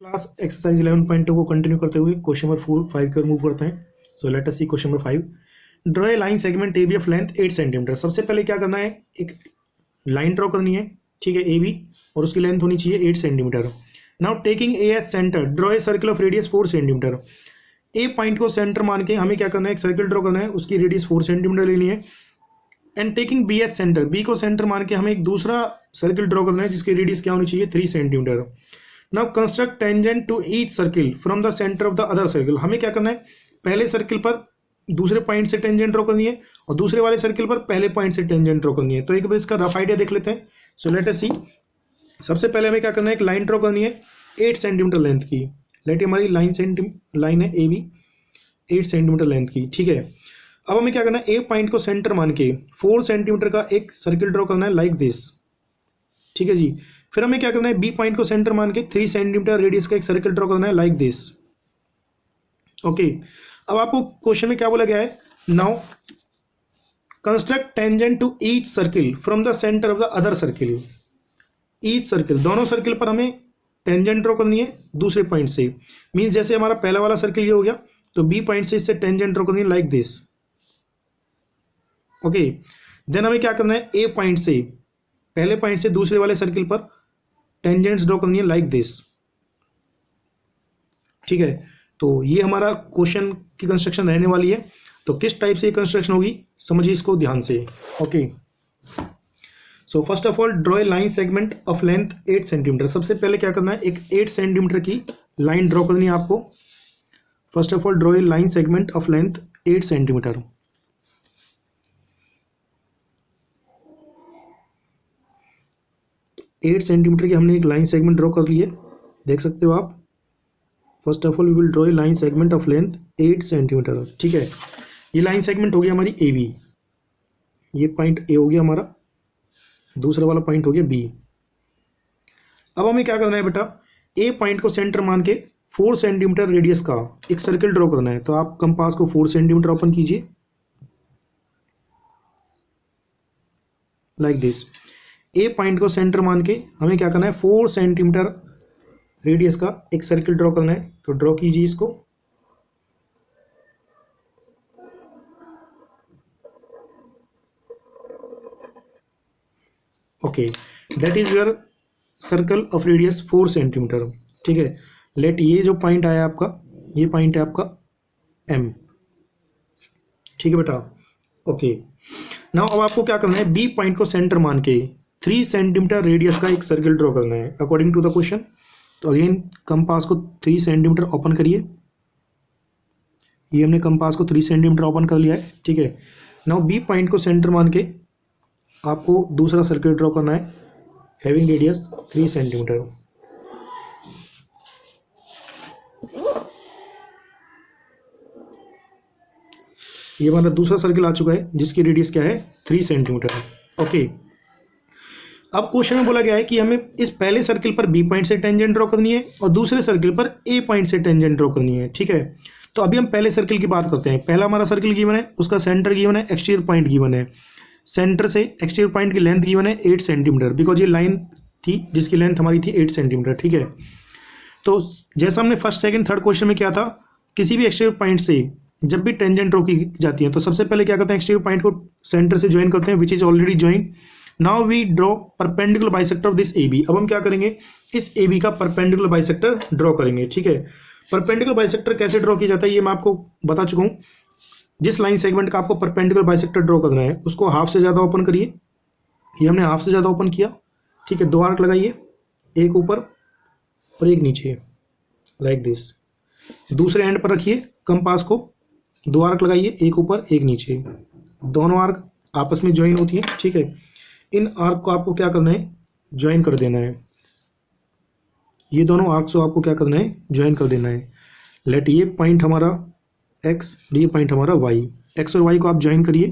Class exercise 11.2 को continue करते हुए क्वेश्चन नंबर 5 की ओर मूव करते हैं। So let us see question number 5। Draw a line segment A B of length 8 centimetre. सबसे पहले क्या करना है, एक लाइन ड्रॉ करनी है, ठीक है, ए बी, और उसकी लेंथ होनी चाहिए 8 centimetre. Now taking A as centre draw a circle of radius 4 centimetre. A point को सेंटर मान के हमें क्या करना है, एक सर्कल ड्रॉ करना है, उसकी रेडियस 4 सेंटीमीटर लेनी है। And taking B as centre, B को सेंटर मान के हमें एक दूसरा सर्कल ड्रॉ करना है जिसकी रेडियस क्या होनी चाहिए, 3 centimetre. Now construct tangent to each circle from the centre of the other circle. हमें क्या करना है, पहले सर्किल पर दूसरे पॉइंट से टेंजेंट ड्रॉ करनी है और दूसरे वाले सर्किल पर पहले पॉइंट से टेंजेंट ड्रॉ करनी है। तो एक बार इसका रफ आइडिया देख लेते हैं। सो लेट अस सी। सबसे पहले हमें क्या करना है, एक लाइन ड्रॉ करनी है 8 सेंटीमीटर लेंथ की। लेट हमारी लाइन है ए बी 8 सेंटीमीटर लेंथ की, ठीक है। अब हमें क्या करना है, ए पॉइंट को सेंटर मान के 4 सेंटीमीटर का एक सर्किल ड्रॉ करना है लाइक दिस, ठीक है जी। फिर हमें क्या करना है, बी पॉइंट को सेंटर मान के 3 सेंटीमीटर रेडियस का एक सर्किल ड्रॉ करना है लाइक दिस, ओके। अब आपको क्वेश्चन में क्या बोला गया है, now construct tangent to each circle from the centre of the other circle. Each circle, दोनों सर्किल पर हमें टेंजेंट ड्रॉ करनी है दूसरे पॉइंट से। मीन्स जैसे हमारा पहला वाला सर्किल ये हो गया, तो बी पॉइंट से इससे टेंजेंट ड्रॉ करनी है लाइक दिस, ओके। देन हमें क्या करना है, ए पॉइंट से पहले पॉइंट से दूसरे वाले सर्किल पर टेंजेंट्स ड्रॉ करनी है लाइक दिस, ठीक है। तो ये हमारा क्वेश्चन की कंस्ट्रक्शन रहने वाली है। तो किस टाइप से ये कंस्ट्रक्शन होगी, समझिए इसको ध्यान से, okay. So first of all draw a line segment of length 8 centimetre. सबसे पहले क्या करना है, एक 8 सेंटीमीटर की लाइन ड्रॉ करनी है आपको। First of all draw a line segment of length 8 centimetre. Eight centimetre की हमने एक लाइन सेगमेंट ड्रॉ कर ली है, देख सकते हो आप। First of all we will draw a line segment of length 8 centimetre, ठीक है। ये लाइन सेगमेंट हो गया हमारी ए बी, ये पॉइंट ए हो गया हमारा, दूसरा वाला पॉइंट हो गया बी। अब हमें क्या करना है बेटा, ए पॉइंट को सेंटर मान के 4 सेंटीमीटर रेडियस का एक सर्किल ड्रॉ करना है। तो आप कंपास को 4 सेंटीमीटर ओपन कीजिए लाइक दिस। ए पॉइंट को सेंटर मान के हमें क्या करना है, 4 सेंटीमीटर रेडियस का एक सर्किल ड्रॉ करना है। तो ड्रॉ कीजिए इसको, okay. That is your circle of radius 4 centimetre, ठीक है। लेट ये जो पॉइंट आया आपका, ये पॉइंट है आपका एम, ठीक है बेटा, ओके। नाउ अब आपको क्या करना है, बी पॉइंट को सेंटर मान के 3 सेंटीमीटर रेडियस का एक सर्किल ड्रॉ करना है अकॉर्डिंग टू द क्वेश्चन। तो अगेन कंपास को 3 सेंटीमीटर ओपन करिए। ये हमने कंपास को 3 सेंटीमीटर ओपन कर लिया है, ठीक है। नाउ बी पॉइंट को सेंटर मान के आपको दूसरा सर्किल ड्रॉ करना है हैविंग रेडियस 3 सेंटीमीटर। ये हमारा दूसरा सर्किल आ चुका है जिसकी रेडियस क्या है, 3 सेंटीमीटर, ओके। अब क्वेश्चन में बोला गया है कि हमें इस पहले सर्किल पर बी पॉइंट से टेंजेंट ड्रॉ करनी है और दूसरे सर्किल पर ए पॉइंट से टेंजेंट ड्रॉ करनी है, ठीक है। तो अभी हम पहले सर्किल की बात करते हैं। पहला हमारा सर्किल गिवन है, उसका सेंटर गिवन है, एक्सटीरियर पॉइंट गिवन है। सेंटर से एक्सटीरियर पॉइंट की लेंथ गिवन है 8 सेंटीमीटर, बिकॉज ये लाइन थी जिसकी लेंथ हमारी थी 8 सेंटीमीटर, ठीक है। तो जैसा हमने फर्स्ट सेकंड थर्ड क्वेश्चन में किया था, किसी भी एक्सटीरियर पॉइंट से जब भी टेंजेंट ड्रॉ की जाती है तो सबसे पहले क्या करते हैं, एक्सटीरियर पॉइंट को सेंटर से ज्वाइन करते हैं, which is already join. Now we draw perpendicular bisector of this A B. अब हम क्या करेंगे, इस ए बी का परपेंडिकुलर बाइसेक्टर ड्रॉ करेंगे, ठीक है। परपेंडिकुलर बाइसेक्टर कैसे ड्रॉ किया जाता है ये मैं आपको बता चुका हूँ। जिस लाइन सेगमेंट का आपको परपेंडिकुलर बाइसेक्टर ड्रॉ करना है उसको हाफ से ज़्यादा ओपन करिए। ये हमने हाफ से ज़्यादा ओपन किया, ठीक है। 2 आर्क लगाइए, एक ऊपर और एक नीचे लाइक दिस। दूसरे एंड पर रखिए कंपास को, 2 आर्क लगाइए, एक ऊपर एक नीचे, दोनों आर्क आपस में ज्वाइन होती है, ठीक है। इन आर्क को आपको क्या करना है, ज्वाइन कर देना है। ये दोनों आर्क्स को आपको क्या करना है, ज्वाइन कर देना है। लेट ये पॉइंट हमारा एक्स, ये पॉइंट हमारा वाई, एक्स और वाई को आप ज्वाइन करिए।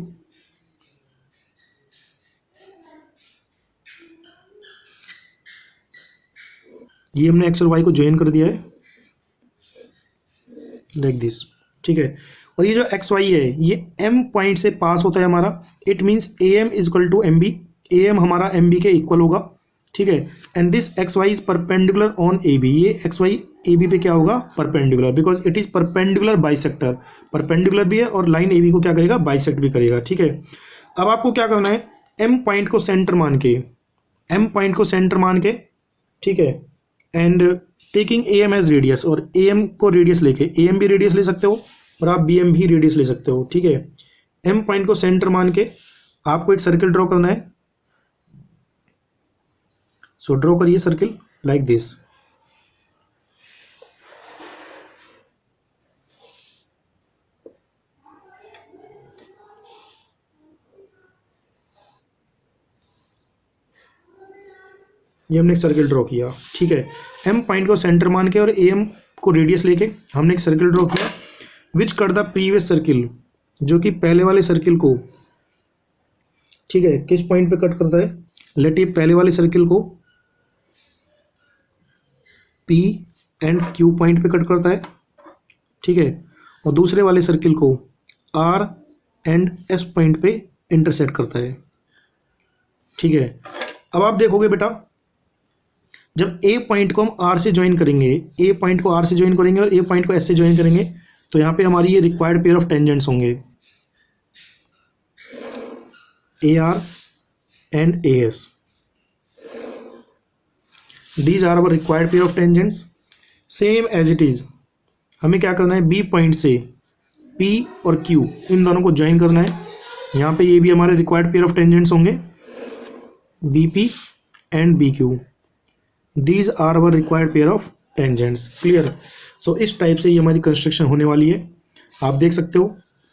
ये हमने एक्स और वाई को ज्वाइन कर दिया है लाइक दिस, ठीक है। और ये जो एक्स वाई है ये एम पॉइंट से पास होता है हमारा। It means A M is equal to M B. A M हमारा एम बी के इक्वल होगा, ठीक है। And this X Y is perpendicular on A B, ये एक्स वाई ए बी पे क्या होगा, perpendicular, because it is perpendicular bisector, perpendicular भी है और लाइन ए बी को क्या करेगा, बाइसेक्ट भी करेगा, ठीक है। अब आपको क्या करना है, एम पॉइंट को सेंटर मान के, एम पॉइंट को सेंटर मान के, ठीक है, and taking A M as radius, और ए एम को रेडियस लेके, ए एम भी रेडियस ले सकते हो और आप बी एम भी रेडियस ले सकते हो, ठीक है। एम पॉइंट को सेंटर मान के आपको एक सर्किल ड्रॉ करना है। सो ड्रॉ करिए सर्किल लाइक दिस। ये हमने एक सर्किल ड्रॉ किया, ठीक है। एम पॉइंट को सेंटर मान के और ए एम को रेडियस लेके हमने एक सर्किल ड्रॉ किया, which cut the previous circle, जो कि पहले वाले सर्किल को, ठीक है, किस पॉइंट पे कट करता है, लेट ये पहले वाले सर्किल को P एंड Q पॉइंट पे कट करता है, ठीक है, और दूसरे वाले सर्किल को R एंड S पॉइंट पे इंटरसेक्ट करता है, ठीक है। अब आप देखोगे बेटा, जब A पॉइंट को हम R से ज्वाइन करेंगे, A पॉइंट को R से ज्वाइन करेंगे और A पॉइंट को S से ज्वाइन करेंगे, तो यहाँ पे हमारी ये रिक्वायर्ड पेयर ऑफ टेंजेंट्स होंगे, AR and AS। These are our required pair of tangents. Same as it is, हमें क्या करना है, B पॉइंट से P और Q इन दोनों को ज्वाइन करना है। यहाँ पे ये भी हमारे रिक्वायर्ड पेयर ऑफ टेंजेंट्स होंगे, BP and BQ। These are our required pair of tangents. Clear? So इस टाइप से ये हमारी कंस्ट्रक्शन होने वाली है। आप देख सकते हो,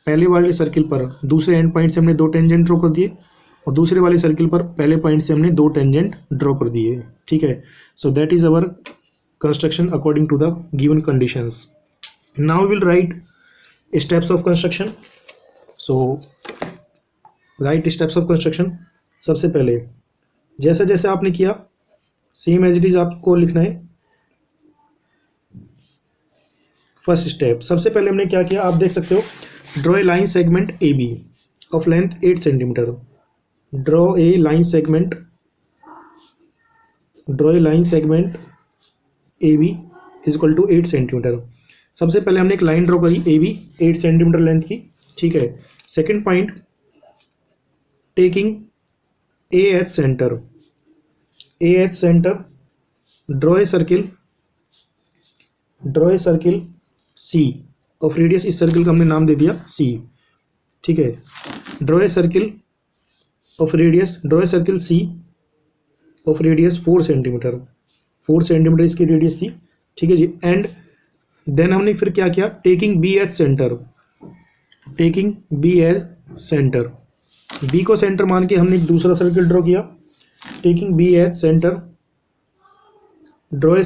पहले वाले सर्किल पर दूसरे एंड पॉइंट से हमने दो टेंजेंट ड्रॉ कर दिए और दूसरे वाले सर्किल पर पहले पॉइंट से हमने दो टेंजेंट ड्रॉ कर दिए, ठीक है। So that is our construction according to the given conditions. Now will write steps of construction. So write steps of construction. सबसे पहले जैसा जैसा आपने किया सेम एज इट इज आपको लिखना है। फर्स्ट स्टेप, सबसे पहले हमने क्या किया, आप देख सकते हो, draw a line segment A B of length 8 centimetre. Draw a line segment A B is equal to 8 centimetre. सबसे पहले हमने एक लाइन ड्रॉ करी ए बी 8 सेंटीमीटर लेंथ की, ठीक है। Second point, taking A H centre, draw a circle C of radius, इस circle का हमने नाम दे दिया सी, ठीक है। Draw a circle C of radius 4 centimetre, 4 centimetre इसकी रेडियस थी, ठीक है जी। एंड देन हमने फिर क्या किया, taking B as centre, B को सेंटर मान के हमने एक दूसरा सर्किल ड्रॉ किया। Taking B as centre, draw a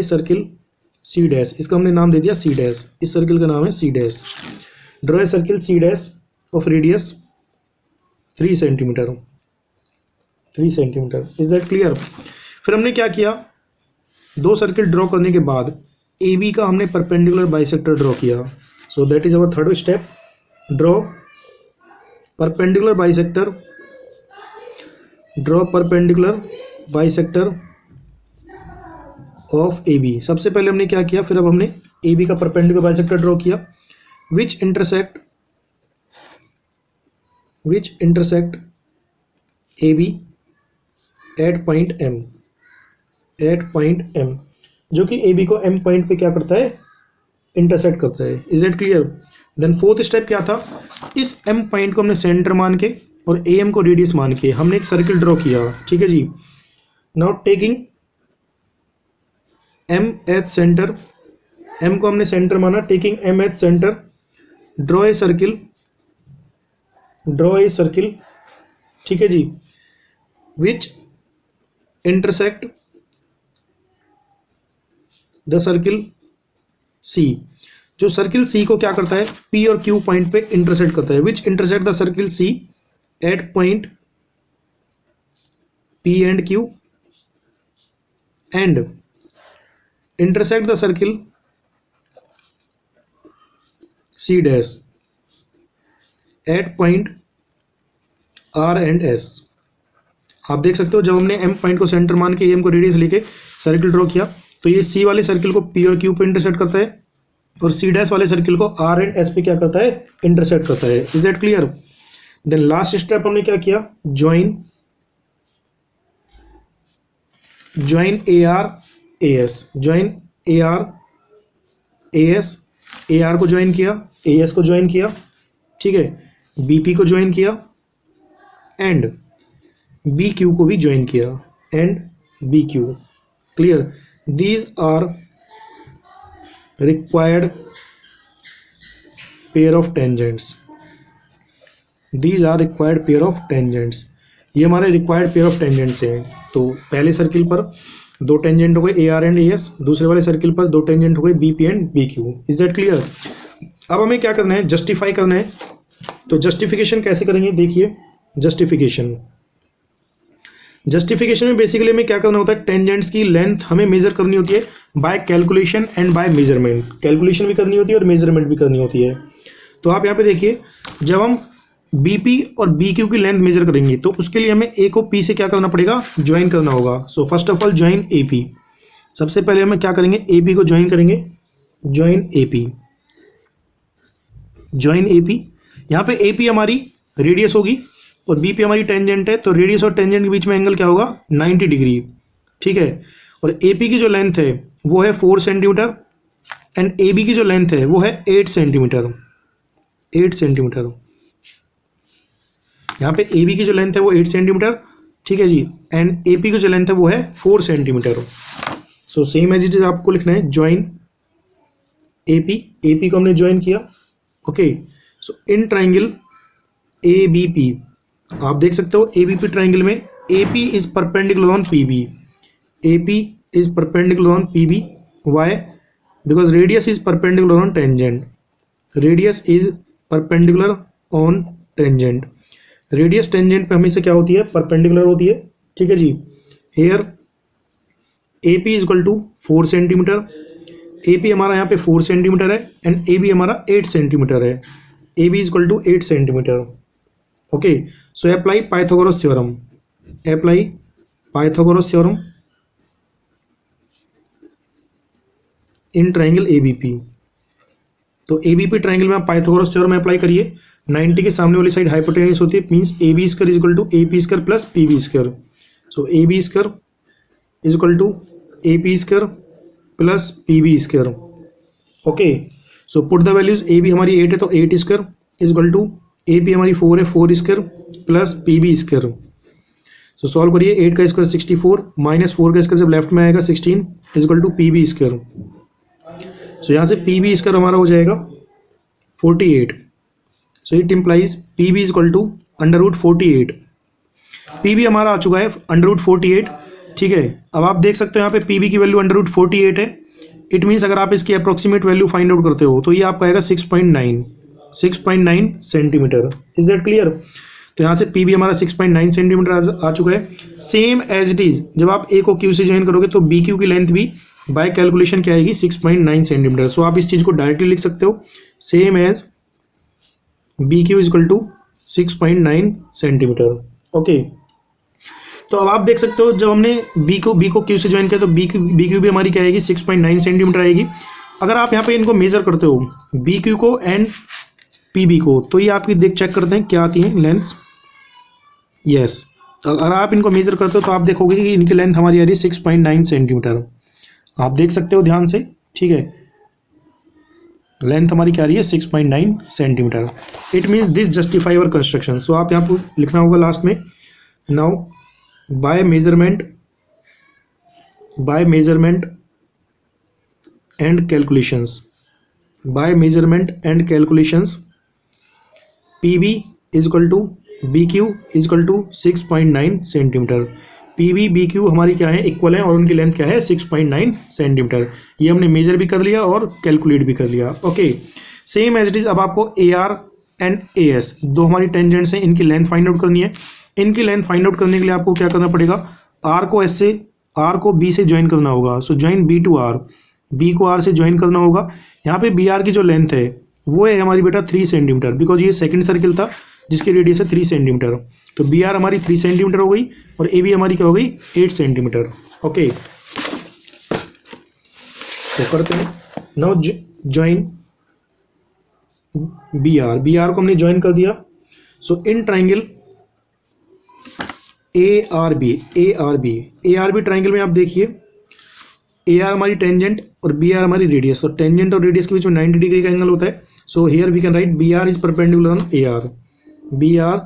circle C dash, इसका हमने नाम दे दिया सी डैश, इस सर्किल का नाम है C dash. Draw a circle C dash of radius 3 centimetre. Is that clear? फिर हमने क्या किया, दो सर्किल ड्रॉ करने के बाद ए बी का हमने परपेंडिकुलर बाइसेक्टर ड्रॉ किया। So that is our third step, draw perpendicular bisector of A B. सबसे पहले हमने क्या किया, फिर अब हमने ए बी का परपेंडिकुलर बाइसेक्टर ड्रॉ किया, which intersect A B at point M, जो कि ए बी को एम पॉइंट पे क्या करता है, इंटरसेक्ट करता है। Is that clear? Then fourth step क्या था, इस एम पॉइंट को हमने सेंटर मान के और ए एम को रेडियस मान के हमने एक सर्किल ड्रॉ किया, ठीक है जी। Now taking M H centre, M को हमने सेंटर माना, taking M H centre, draw a circle, ठीक है जी, which intersect the circle C, जो सर्किल सी को क्या करता है, पी और क्यू पॉइंट पे इंटरसेक्ट करता है, which intersect the circle C at point P and Q and intersect the circle C dash at point R and S. आप देख सकते हो जब हमने एम पॉइंट को सेंटर मान के एम को रेडियस लेके सर्किल ड्रॉ किया तो ये सी वाले सर्किल को पी और क्यू पे इंटरसेक्ट करता है और सी डैश वाले सर्किल को आर एंड एस पे क्या करता है, इंटरसेक्ट करता है। Is that clear? Then last step हमने क्या किया, join A R A S, join A R A S, A R को ज्वाइन किया, ए एस को ज्वाइन किया, ठीक है, बीपी को ज्वाइन किया एंड बी क्यू को भी ज्वाइन किया and B Q. Clear? These are required pair of tangents, these are required pair of tangents, ये हमारे रिक्वायर्ड पेयर ऑफ टेंजेंट्स हैं। तो पहले सर्किल पर दो टेंजेंट हो गए A R and A S, दूसरे वाले सर्किल पर दो टेंजेंट हो गए B P and B Q. Is that clear? अब हमें क्या करना है, जस्टिफाई करना है। तो जस्टिफिकेशन कैसे करेंगे, देखिए जस्टिफिकेशन में बेसिकली हमें क्या करना होता है, टेंजेंट्स की लेंथ हमें मेजर करनी होती है by calculation and by measurement. Calculation भी करनी होती है और मेजरमेंट भी करनी होती है। तो आप यहाँ पे देखिए, जब हम बीपी और बी क्यू की लेंथ मेजर करेंगे तो उसके लिए हमें ए को पी से क्या करना पड़ेगा, ज्वाइन करना होगा। So first of all join A P. सबसे पहले हमें क्या करेंगे, ए पी को ज्वाइन करेंगे, join A P, join A P. यहाँ पे ए पी हमारी रेडियस होगी और बी पी हमारी टेंजेंट है, तो रेडियस और टेंजेंट के बीच में एंगल क्या होगा, 90 डिग्री, ठीक है। और ए पी की जो लेंथ है वो है 4 सेंटीमीटर एंड ए बी की जो लेंथ है वो है 8 सेंटीमीटर, 8 सेंटीमीटर। यहाँ पे ए बी की जो लेंथ है वो 8 सेंटीमीटर, ठीक है जी, एंड ए पी की जो लेंथ है वो है 4 centimetre. So same as it is आपको लिखना है ज्वाइन ए पी को हमने ज्वाइन किया, okay. So in triangle A B P आप देख सकते हो ए बी पी ट्राइंगल में A P is perpendicular on P B, A P is perpendicular on P B, why? Because radius is perpendicular on tangent, radius is perpendicular on tangent. Radius tangent पे हमेशा क्या होती है, perpendicular होती है, ठीक है जी। Here A P is equal to 4 centimetre, A P हमारा यहाँ पे 4 सेंटीमीटर है एंड ए बी हमारा 8 सेंटीमीटर है, A B is equal to 8 centimetre, okay. So apply Pythagoras theorem, apply Pythagoras theorem in triangle A B P. तो A B P triangle में आप Pythagoras theorem apply करिए। 90 के सामने वाली साइड हाइपोटेन्यूस होती है, means A B square is equal to A P square plus P B square. So A B square is equal to A P square plus P B square, okay. So put the values, A B हमारी 8 है तो 8 square is equal to A P हमारी 4 है, 4 square plus P B square. So solve करिए, 8 का square 64 minus 4 का square जब left में आएगा 16 is equal to P B square. So यहाँ से पी बी स्क्वायर हमारा हो जाएगा 48। So it implies P B is equal to √48। P B हमारा आ चुका है √48, ठीक है। अब आप देख सकते हो यहाँ पे पी बी की वैल्यू √48 है। इट मीन्स अगर आप इसकी अप्रोक्सीमेट वैल्यू फाइंड आउट करते हो तो ये आपका आएगा 6.9 सेंटीमीटर। Is that clear? तो यहाँ से पी बी हमारा 6.9 सेंटीमीटर आ चुका है। सेम एज इट इज जब आप ए को क्यू से ज्वाइन करोगे तो बी क्यू की लेंथ भी बाय कैलकुलेशन क्या आएगी, 6.9 सेंटीमीटर। सो आप इस चीज़ को डायरेक्टली लिख सकते हो, same as B Q is equal to 6.9 centimetre, okay. तो अब आप देख सकते हो जब हमने बी को क्यू से ज्वाइन किया तो बी क्यू भी हमारी क्या आएगी, 6.9 सेंटीमीटर आएगी। अगर आप यहाँ पे इनको मेजर करते हो बी क्यू को एंड पी बी को, तो ये आपकी देख चेक करते हैं क्या आती है लेंथ। यस, अगर आप इनको मेजर करते हो तो आप देखोगे कि इनकी लेंथ हमारी आ रही है 6.9 सेंटीमीटर। आप देख सकते हो ध्यान से, ठीक है, लेंथ हमारी क्या आ रही है, 6.9 centimetre. It means this justify our construction. So आप यहाँ पर लिखना होगा लास्ट में, now by measurement and calculations P B is equal to B Q is equal to 6.9 centimetre. P B B Q हमारी क्या है, इक्वल है और उनकी लेंथ क्या है, 6.9 सेंटीमीटर। ये हमने मेजर भी कर लिया और कैलकुलेट भी कर लिया, okay. Same as it is अब आपको A R and A S दो हमारी टेंजेंट्स हैं, इनकी लेंथ फाइंड आउट करनी है। इनकी लेंथ फाइंड आउट करने के लिए आपको क्या करना पड़ेगा, आर को एस से, आर को बी से ज्वाइन करना होगा। So join B to R, B को आर से ज्वाइन करना होगा। यहाँ पे बी आर की जो लेंथ है वो है हमारी बेटा 3 सेंटीमीटर, बिकॉज ये सेकंड सर्किल था जिसकी रेडियस है 3 सेंटीमीटर। तो बी आर हमारी 3 सेंटीमीटर हो गई और ए बी हमारी क्या हो गई 8 सेंटीमीटर। ओके, तो करते हैं नाउ ज्वाइन बी आर को हमने ज्वाइन कर दिया। So in triangle A R B triangle में आप देखिए ए आर हमारी टेंजेंट और बी आर हमारी रेडियस, और टेंजेंट और रेडियस के बीच में 90 डिग्री का एंगल होता है। So here we can write B R is perpendicular on A R, B R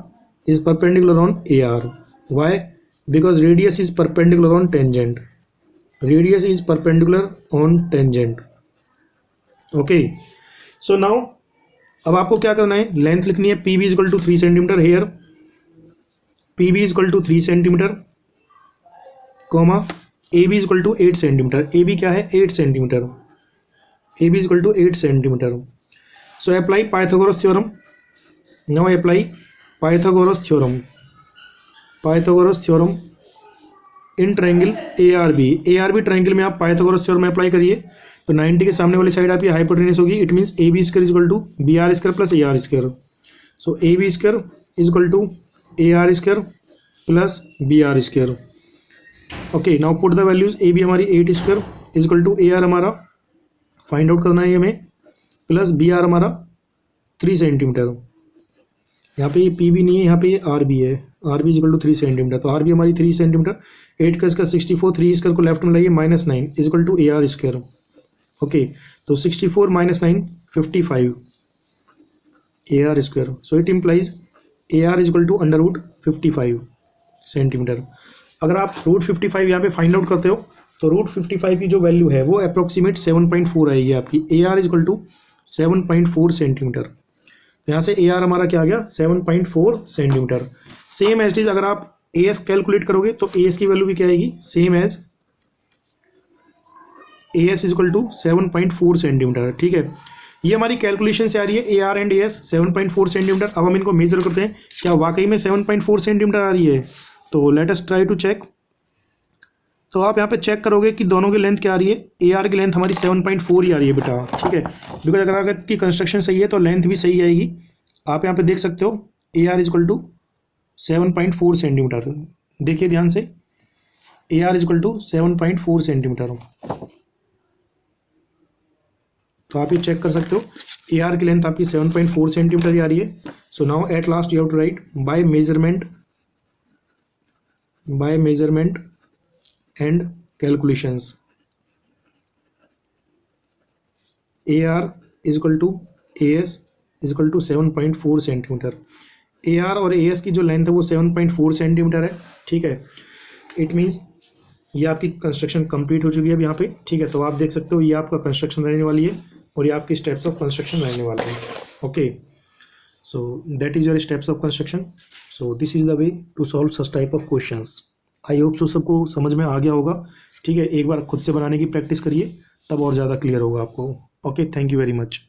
is perpendicular on A R. Why? Because radius is perpendicular on tangent, radius is perpendicular on tangent. Okay, so now अब आपको क्या करना है, length लिखनी है P B is equal to 3 centimetre. Here P B is equal to 3 centimetre, comma A B is equal to 8 centimetre. A B क्या है 8 centimetre, A B is equal to 8 centimetre. So apply Pythagoras theorem. Now apply Pythagoras theorem, Pythagoras theorem in triangle A R B triangle में आप Pythagoras theorem apply करिए। तो 90 के सामने वाली side आपकी हाइपोटेन्यूस होगी। It means A B square is equal to B R square plus A R square. So A B square is equal to A R square plus B R square. Okay, now put the values. A B हमारी 8 square is equal to A R हमारा find out करना है हमें, plus B are हमारा 3 centimetre. यहाँ पे ये P B नहीं है, यहाँ पे ये आर बी है, R B is equal to 3 centimetre. तो आर बी हमारी 3 सेंटीमीटर, 8 का इसका 64, 3 स्क्वायर को लेफ्ट में लाइए -9 is equal to A R square. Okay, तो 64 - 9 55 A R square. So it implies A R is equal to under root 55 centimetre. अगर आप रूट 55 यहाँ पे फाइंड आउट करते हो तो रूट 55 की जो वैल्यू है वो अप्रोक्सीमेट 7.4 आएगी आपकी। A R is equal to 7.4 centimetre. तो यहाँ से ए आर हमारा क्या आ गया 7.4 सेंटीमीटर। सेम एज इज अगर आप ए एस कैलकुलेट करोगे तो ए एस की वैल्यू भी क्या आएगी same as A S is equal to 7.4 centimetre. ठीक है, ये हमारी कैलकुलेशन से आ रही है A R and A S 7.4 centimetre. अब हम इनको मेजर करते हैं, क्या वाकई में 7.4 सेंटीमीटर आ रही है। तो let us try to check. तो आप यहाँ पे चेक करोगे कि दोनों की लेंथ क्या आ रही है। ए आर की लेंथ हमारी 7.4 ही आ रही है बेटा। ठीक है, बिकॉज अगर आपकी कंस्ट्रक्शन सही है तो लेंथ भी सही आएगी। आप यहाँ पे देख सकते हो A R is equal to 7.4 centimetre. देखिए ध्यान से, A R is equal to 7.4 centimetre. तो आप ये चेक कर सकते हो ए आर की लेंथ आपकी 7.4 सेंटीमीटर ही आ रही है। So now at last you have to write by measurement and calculations A R is equal to A S is equal to 7.4 centimetre. A R और ए एस की जो लेंथ है वो 7.4 सेंटीमीटर है। ठीक है, इट मीन्स ये आपकी कंस्ट्रक्शन कंप्लीट हो चुकी है अब यहाँ पे। ठीक है, तो आप देख सकते हो ये आपका कंस्ट्रक्शन रहने वाली है और ये आपकी स्टेप्स ऑफ कंस्ट्रक्शन रहने वाले हैं। Okay, so that is your steps of construction. So this is the way to solve such type of questions. I hope so सबको समझ में आ गया होगा। ठीक है, एक बार खुद से बनाने की प्रैक्टिस करिए तब और ज़्यादा क्लियर होगा आपको। Okay, thank you very much.